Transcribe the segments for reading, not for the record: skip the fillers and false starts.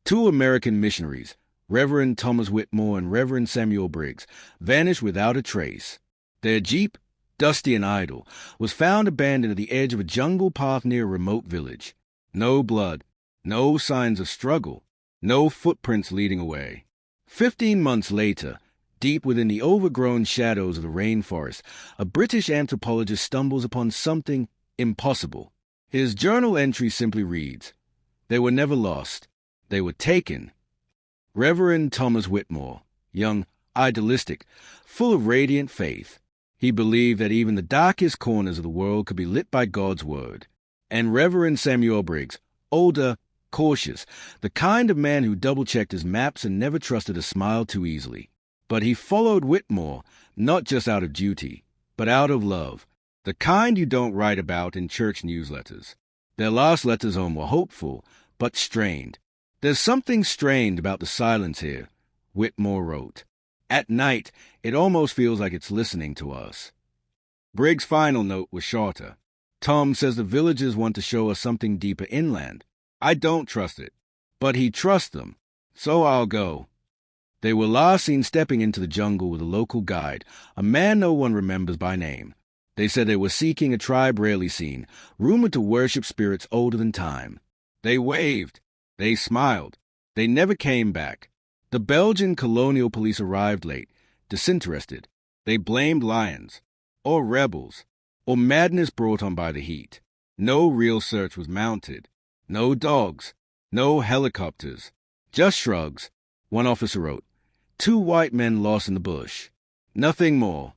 Two American missionaries, Reverend Thomas Whitmore and Reverend Samuel Briggs, vanished without a trace. Their jeep, dusty and idle, was found abandoned at the edge of a jungle path near a remote village. No blood, no signs of struggle, no footprints leading away. 15 months later, deep within the overgrown shadows of the rainforest, a British anthropologist stumbles upon something impossible. His journal entry simply reads, "They were never lost. They were taken." Reverend Thomas Whitmore, young, idealistic, full of radiant faith. He believed that even the darkest corners of the world could be lit by God's word. And Reverend Samuel Briggs, older, cautious, the kind of man who double-checked his maps and never trusted a smile too easily. But he followed Whitmore, not just out of duty, but out of love, the kind you don't write about in church newsletters. Their last letters home were hopeful, but strained. "There's something strained about the silence here," Whitmore wrote. "At night, it almost feels like it's listening to us." Briggs' final note was shorter. "Tom says the villagers want to show us something deeper inland. I don't trust it, but he trusts them, so I'll go." They were last seen stepping into the jungle with a local guide, a man no one remembers by name. They said they were seeking a tribe rarely seen, rumored to worship spirits older than time. They waved. They smiled. They never came back. The Belgian colonial police arrived late, disinterested. They blamed lions, or rebels, or madness brought on by the heat. No real search was mounted. No dogs, no helicopters, just shrugs. One officer wrote, "2 white men lost in the bush." Nothing more.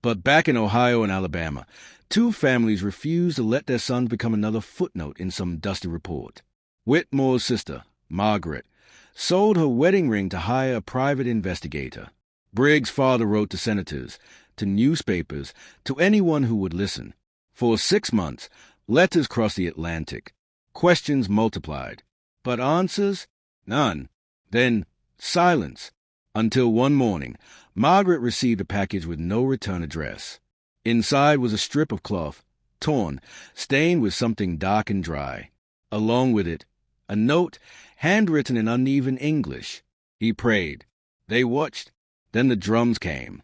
But back in Ohio and Alabama, 2 families refused to let their sons become another footnote in some dusty report. Whitmore's sister, Margaret, sold her wedding ring to hire a private investigator. Briggs' father wrote to senators, to newspapers, to anyone who would listen. For 6 months, letters crossed the Atlantic. Questions multiplied. But answers? None. Then silence. Until one morning, Margaret received a package with no return address. Inside was a strip of cloth, torn, stained with something dark and dry. Along with it, a note, handwritten in uneven English. He prayed. They watched. Then the drums came.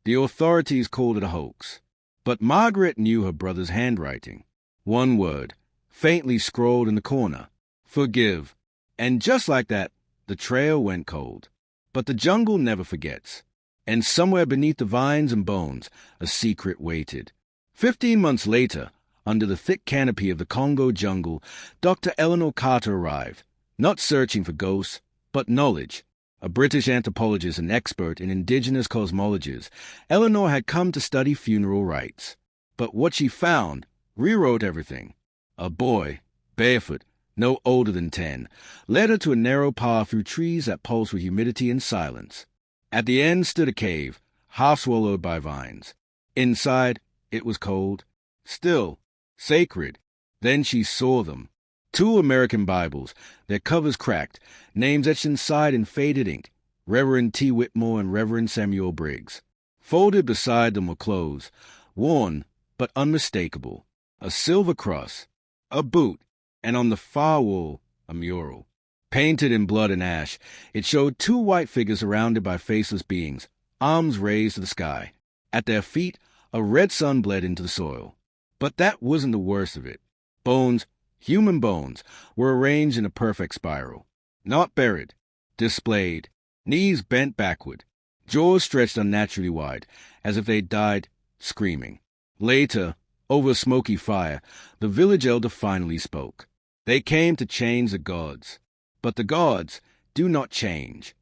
The authorities called it a hoax. But Margaret knew her brother's handwriting. One word, faintly scrawled in the corner. "Forgive." And just like that, the trail went cold. But the jungle never forgets. And somewhere beneath the vines and bones, a secret waited. 15 months later, under the thick canopy of the Congo jungle, Dr. Eleanor Carter arrived, not searching for ghosts, but knowledge. A British anthropologist and expert in indigenous cosmologies, Eleanor had come to study funeral rites. But what she found rewrote everything. A boy, barefoot, no older than 10, led her to a narrow path through trees that pulsed with humidity and silence. At the end stood a cave, half swallowed by vines. Inside, it was cold, still, sacred. Then she saw them. 2 American Bibles, their covers cracked, names etched inside in faded ink, Reverend T. Whitmore and Reverend Samuel Briggs. Folded beside them were clothes, worn but unmistakable, a silver cross, a boot, and on the far wall, a mural. Painted in blood and ash, it showed 2 white figures surrounded by faceless beings, arms raised to the sky. At their feet, a red sun bled into the soil. But that wasn't the worst of it. Bones, human bones, were arranged in a perfect spiral. Not buried, displayed, knees bent backward, jaws stretched unnaturally wide, as if they'd died screaming. Later, over a smoky fire, the village elder finally spoke. They came to change the gods. But the gods do not change.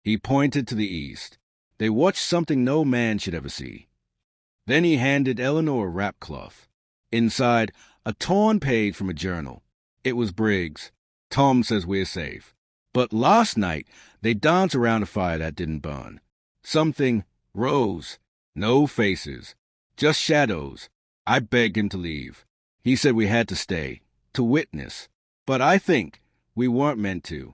He pointed to the east. They watched something no man should ever see. Then he handed Eleanor a wrap cloth. Inside, a torn page from a journal. It was Briggs. "Tom says we're safe. But last night, they danced around a fire that didn't burn. Something rose. No faces. Just shadows. I begged him to leave. He said we had to stay, to witness. But I think we weren't meant to."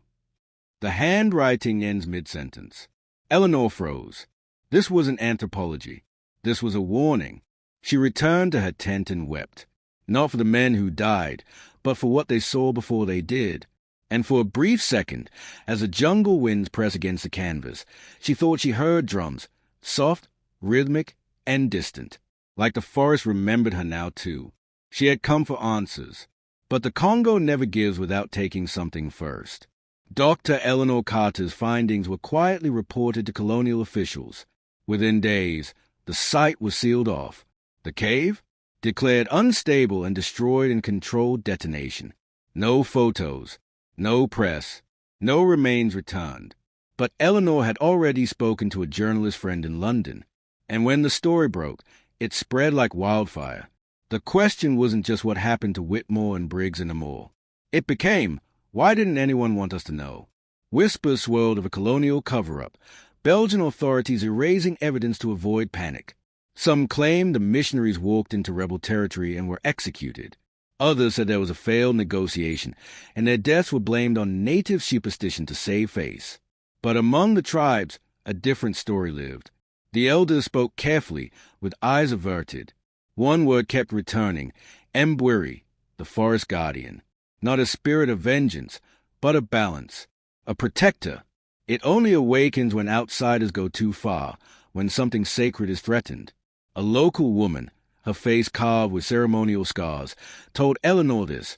The handwriting ends mid-sentence. Eleanor froze. This wasn't anthropology. This was a warning. She returned to her tent and wept. Not for the men who died, but for what they saw before they did. And for a brief second, as the jungle winds pressed against the canvas, she thought she heard drums, soft, rhythmic, and distant, like the forest remembered her now too. She had come for answers. But the Congo never gives without taking something first. Dr. Eleanor Carter's findings were quietly reported to colonial officials. Within days, the site was sealed off. The cave? Declared unstable and destroyed in controlled detonation. No photos, no press, no remains returned. But Eleanor had already spoken to a journalist friend in London, and when the story broke, it spread like wildfire. The question wasn't just what happened to Whitmore and Briggs and Amore. It became, why didn't anyone want us to know? Whispers swirled of a colonial cover-up, Belgian authorities erasing evidence to avoid panic. Some claimed the missionaries walked into rebel territory and were executed. Others said there was a failed negotiation, and their deaths were blamed on native superstition to save face. But among the tribes, a different story lived. The elders spoke carefully, with eyes averted. One word kept returning, Mbwiri, the forest guardian. Not a spirit of vengeance, but of balance. A protector. It only awakens when outsiders go too far, when something sacred is threatened. A local woman, her face carved with ceremonial scars, told Eleanor this.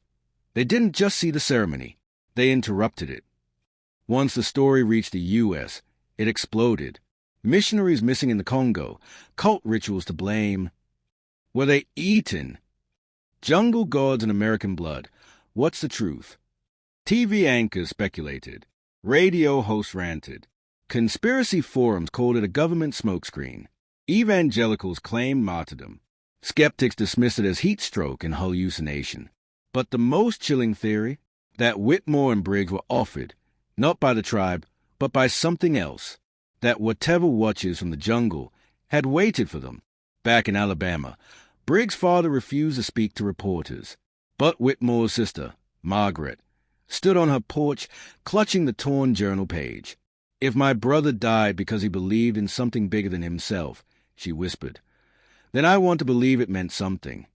They didn't just see the ceremony, they interrupted it. Once the story reached the U.S., it exploded. Missionaries missing in the Congo, cult rituals to blame. Were they eaten? Jungle gods and American blood. What's the truth? TV anchors speculated. Radio hosts ranted. Conspiracy forums called it a government smokescreen. Evangelicals claimed martyrdom. Skeptics dismissed it as heat stroke and hallucination. But the most chilling theory? That Whitmore and Briggs were offered, not by the tribe, but by something else. That whatever watchers from the jungle had waited for them. Back in Alabama, Briggs' father refused to speak to reporters. But Whitmore's sister, Margaret, stood on her porch, clutching the torn journal page. If my brother died because he believed in something bigger than himself, she whispered, then I want to believe it meant something.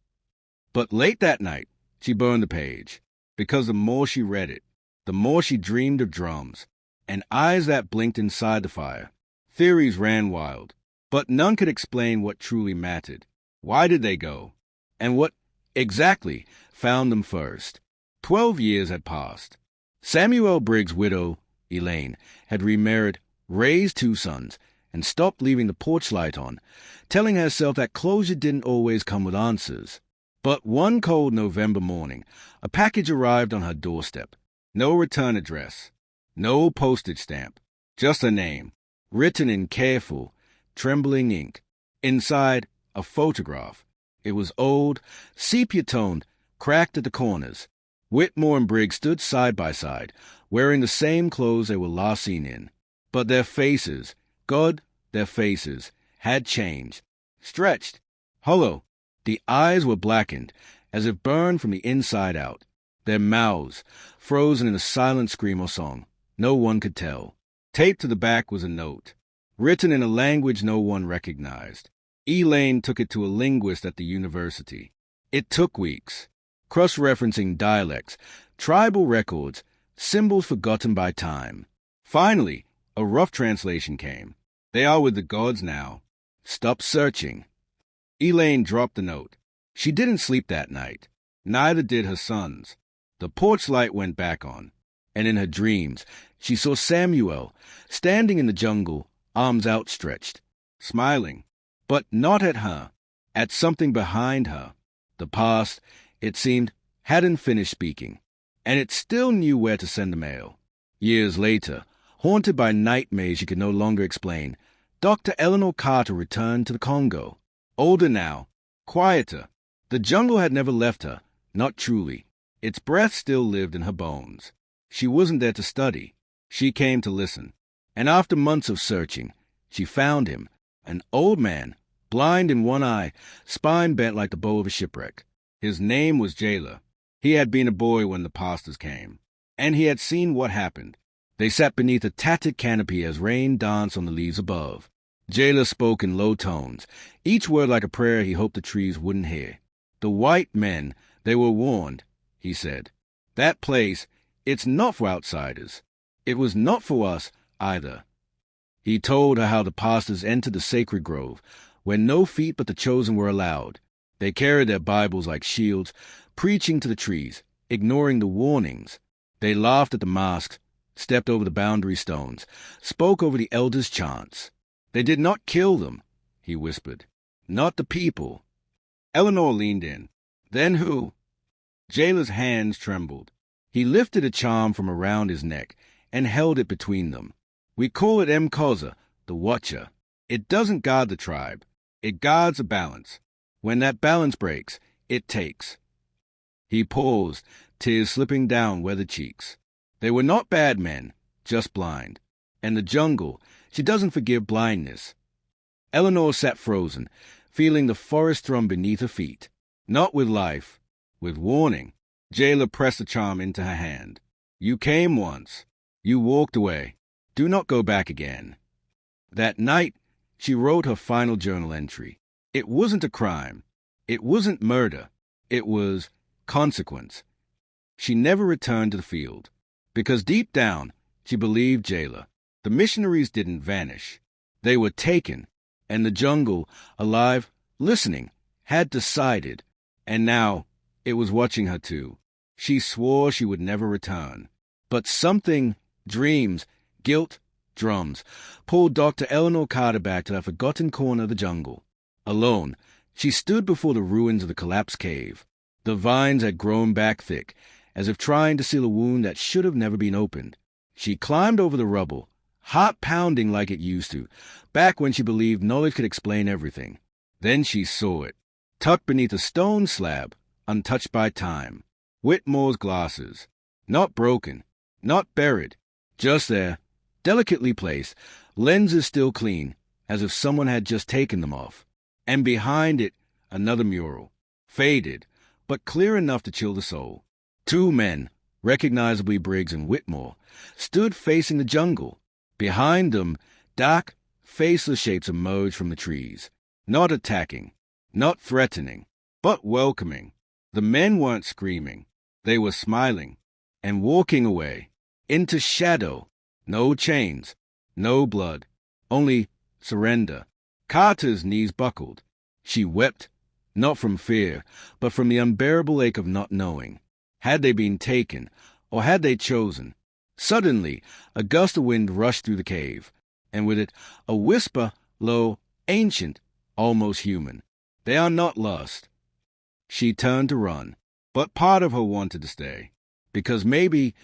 But late that night, she burned the page, because the more she read it, the more she dreamed of drums, and eyes that blinked inside the fire. Theories ran wild, but none could explain what truly mattered. Why did they go? And what exactly found them first? 12 years had passed. Samuel Briggs' widow, Elaine, had remarried, raised 2 sons, and stopped leaving the porch light on, telling herself that closure didn't always come with answers. But one cold November morning, a package arrived on her doorstep. No return address, no postage stamp, just a name, written in careful, trembling ink. Inside, a photograph. It was old, sepia-toned, cracked at the corners. Whitmore and Briggs stood side by side, wearing the same clothes they were last seen in. But their faces, God, their faces, had changed. Stretched, hollow. The eyes were blackened, as if burned from the inside out. Their mouths, frozen in a silent scream or song. No one could tell. Taped to the back was a note, written in a language no one recognized. Elaine took it to a linguist at the university. It took weeks. Cross-referencing dialects, tribal records, symbols forgotten by time. Finally, a rough translation came. They are with the gods now. Stop searching. Elaine dropped the note. She didn't sleep that night. Neither did her sons. The porch light went back on, and in her dreams, she saw Samuel standing in the jungle, arms outstretched, smiling, but not at her, at something behind her. The past, it seemed, hadn't finished speaking, and it still knew where to send the mail. Years later, haunted by nightmares she could no longer explain, Dr. Eleanor Carter returned to the Congo. Older now, quieter. The jungle had never left her, not truly. Its breath still lived in her bones. She wasn't there to study. She came to listen. And after months of searching, she found him, an old man, blind in one eye, spine bent like the bow of a shipwreck. His name was Jailer. He had been a boy when the pastors came, and he had seen what happened. They sat beneath a tattered canopy as rain danced on the leaves above. Jailer spoke in low tones, each word like a prayer he hoped the trees wouldn't hear. The white men, they were warned, he said. That place, It's not for outsiders. It was not for us either. He told her how the pastors entered the sacred grove, where no feet but the chosen were allowed. They carried their Bibles like shields, preaching to the trees, ignoring the warnings. They laughed at the masks, stepped over the boundary stones, spoke over the elders' chants. They did not kill them, he whispered. Not the people. Eleanor leaned in. Then who? Jailer's hands trembled. He lifted a charm from around his neck and held it between them. We call it Mkoza, the Watcher. It doesn't guard the tribe. It guards a balance. When that balance breaks, it takes. He paused, tears slipping down weathered cheeks. They were not bad men, just blind. And the jungle, she doesn't forgive blindness. Eleanor sat frozen, feeling the forest thrum beneath her feet. Not with life, with warning. Jailer pressed the charm into her hand. You came once. You walked away. Do not go back again. That night, she wrote her final journal entry. It wasn't a crime. It wasn't murder. It was consequence. She never returned to the field, because deep down, she believed Jailer. The missionaries didn't vanish. They were taken, and the jungle, alive, listening, had decided, and now it was watching her too. She swore she would never return. But something, dreams, guilt, drums, pulled Dr. Eleanor Carter back to that forgotten corner of the jungle. Alone, she stood before the ruins of the collapsed cave. The vines had grown back thick, as if trying to seal a wound that should have never been opened. She climbed over the rubble, heart pounding like it used to, back when she believed knowledge could explain everything. Then she saw it, tucked beneath a stone slab, untouched by time. Whitmore's glasses. Not broken, not buried, just there, delicately placed, lenses still clean, as if someone had just taken them off. And behind it, another mural, faded, but clear enough to chill the soul. Two men, recognizably Briggs and Whitmore, stood facing the jungle. Behind them, dark, faceless shapes emerged from the trees, not attacking, not threatening, but welcoming. The men weren't screaming. They were smiling and walking away into shadow. No chains, no blood, only surrender. Carter's knees buckled. She wept, not from fear, but from the unbearable ache of not knowing. Had they been taken, or had they chosen? Suddenly, a gust of wind rushed through the cave, and with it a whisper, low, ancient, almost human. They are not lost. She turned to run, but part of her wanted to stay, because maybe,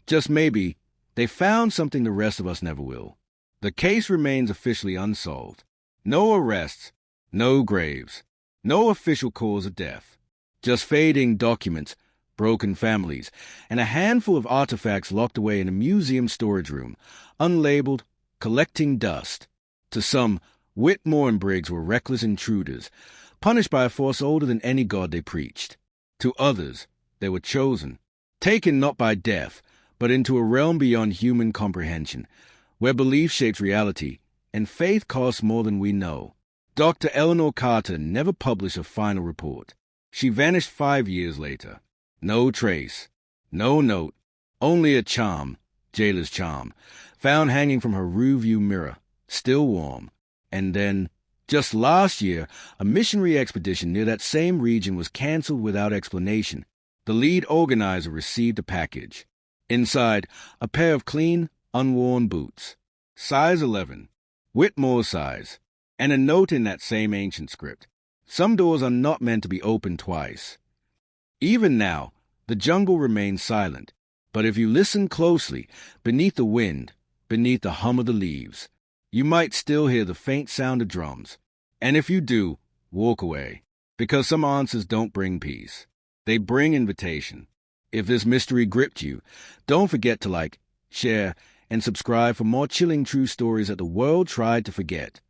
just maybe, they found something the rest of us never will. The case remains officially unsolved. No arrests, no graves, no official cause of death. Just fading documents, broken families, and a handful of artifacts locked away in a museum storage room, unlabeled, collecting dust. To some, Whitmore and Briggs were reckless intruders, punished by a force older than any god they preached. To others, they were chosen, taken not by death, but into a realm beyond human comprehension, where belief shapes reality, and faith costs more than we know. Dr. Eleanor Carter never published a final report. She vanished 5 years later. No trace, no note, only a charm, Jailer's charm, found hanging from her rearview mirror, still warm. And then, just last year, a missionary expedition near that same region was canceled without explanation. The lead organizer received a package. Inside, a pair of clean, unworn boots. Size 11, Whitmore's size, and a note in that same ancient script. Some doors are not meant to be opened twice. Even now, the jungle remains silent, but if you listen closely, beneath the wind, beneath the hum of the leaves, you might still hear the faint sound of drums. And if you do, walk away, because some answers don't bring peace. They bring invitation. If this mystery gripped you, don't forget to like, share, and subscribe for more chilling true stories that the world tried to forget.